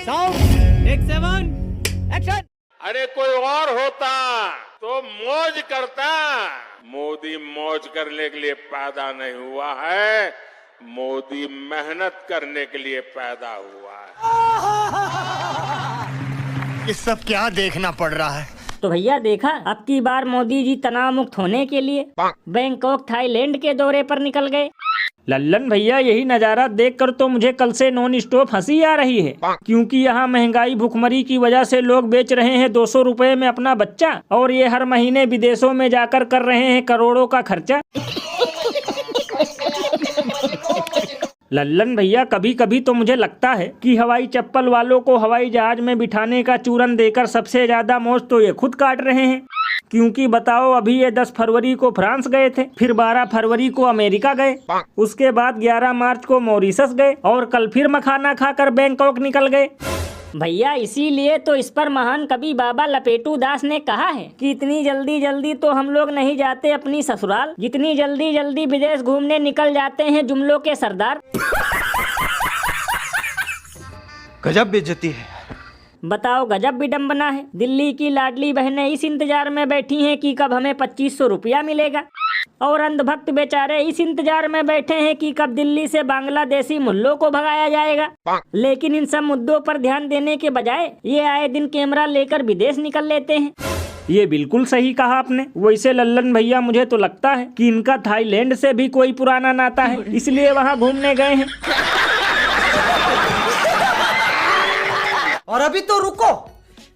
Sound take 7 action. अरे कोई और होता तो मौज करता। मोदी मौज करने के लिए पैदा नहीं हुआ है, मोदी मेहनत करने के लिए पैदा हुआ है। ये सब क्या देखना पड़ रहा है? तो भैया देखा, अब की बार मोदी जी तनाव मुक्त होने के लिए बैंकॉक थाईलैंड के दौरे पर निकल गए। लल्लन भैया, यही नज़ारा देखकर तो मुझे कल से नॉन स्टॉप हंसी आ रही है, क्योंकि यहाँ महंगाई भुखमरी की वजह से लोग बेच रहे हैं 200 रुपए में अपना बच्चा, और ये हर महीने विदेशों में जाकर कर रहे हैं करोड़ों का खर्चा। लल्लन भैया, कभी कभी तो मुझे लगता है कि हवाई चप्पल वालों को हवाई जहाज में बिठाने का चूरन देकर सबसे ज्यादा मौज तो ये खुद काट रहे हैं। क्योंकि बताओ, अभी ये 10 फरवरी को फ्रांस गए थे, फिर 12 फरवरी को अमेरिका गए, उसके बाद 11 मार्च को मॉरिशस गए, और कल फिर मखाना खाकर बैंकॉक निकल गए। भैया इसीलिए तो इस पर महान कवि बाबा लपेटू दास ने कहा है कि इतनी जल्दी जल्दी तो हम लोग नहीं जाते अपनी ससुराल, जितनी जल्दी जल्दी विदेश घूमने निकल जाते हैं जुमलों के सरदार। गजब बेइज्जती है। बताओ, गजब विडम्बना है। दिल्ली की लाडली बहनें इस इंतजार में बैठी हैं कि कब हमें 2500 रुपया मिलेगा, और अंधभक्त बेचारे इस इंतजार में बैठे हैं कि कब दिल्ली से बांग्लादेशी मुल्लों को भगाया जाएगा। लेकिन इन सब मुद्दों पर ध्यान देने के बजाय ये आए दिन कैमरा लेकर विदेश निकल लेते हैं। ये बिल्कुल सही कहा आपने। वैसे लल्लन भैया, मुझे तो लगता है कि इनका थाईलैंड से भी कोई पुराना नाता है, इसलिए वहाँ घूमने गए हैं। और अभी तो रुको,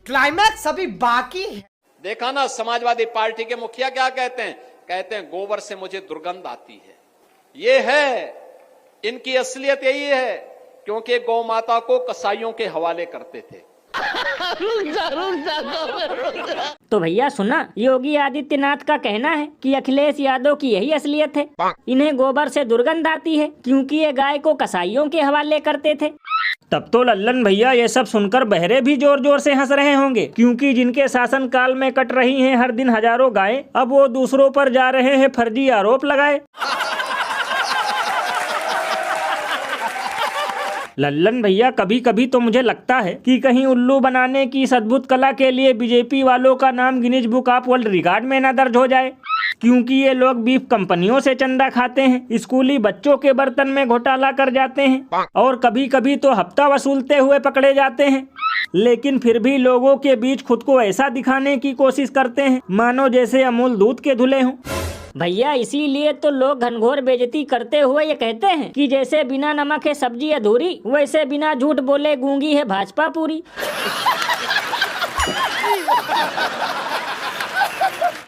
क्लाइमैक्स अभी बाकी है। देखा ना, समाजवादी पार्टी के मुखिया क्या कहते हैं? कहते हैं गोबर से मुझे दुर्गंध आती है। ये है इनकी असलियत, यही है, क्योंकि गौ माता को कसाईयों के हवाले करते थे। तो भैया सुना, योगी आदित्यनाथ का कहना है कि अखिलेश यादव की यही असलियत है। इन्हें गोबर से दुर्गंध आती है क्योंकि ये गाय को कसाईयों के हवाले करते थे। तब तो लल्लन भैया, ये सब सुनकर बहरे भी जोर जोर से हंस रहे होंगे, क्योंकि जिनके शासन काल में कट रही हैं हर दिन हजारों गायें, अब वो दूसरों पर जा रहे हैं फर्जी आरोप लगाए। लल्लन भैया, कभी कभी तो मुझे लगता है कि कहीं उल्लू बनाने की इस अद्भुत कला के लिए बीजेपी वालों का नाम Guinness book of world record में न दर्ज हो जाए, क्योंकि ये लोग बीफ कंपनियों से चंदा खाते हैं, स्कूली बच्चों के बर्तन में घोटाला कर जाते हैं, और कभी कभी तो हफ्ता वसूलते हुए पकड़े जाते हैं, लेकिन फिर भी लोगों के बीच खुद को ऐसा दिखाने की कोशिश करते हैं मानो जैसे अमूल दूध के धुले हों। भैया इसीलिए तो लोग घनघोर बेइज्जती करते हुए ये कहते हैं कि जैसे बिना नमक है सब्जी अधूरी, वैसे बिना झूठ बोले गूंगी है भाजपा पूरी।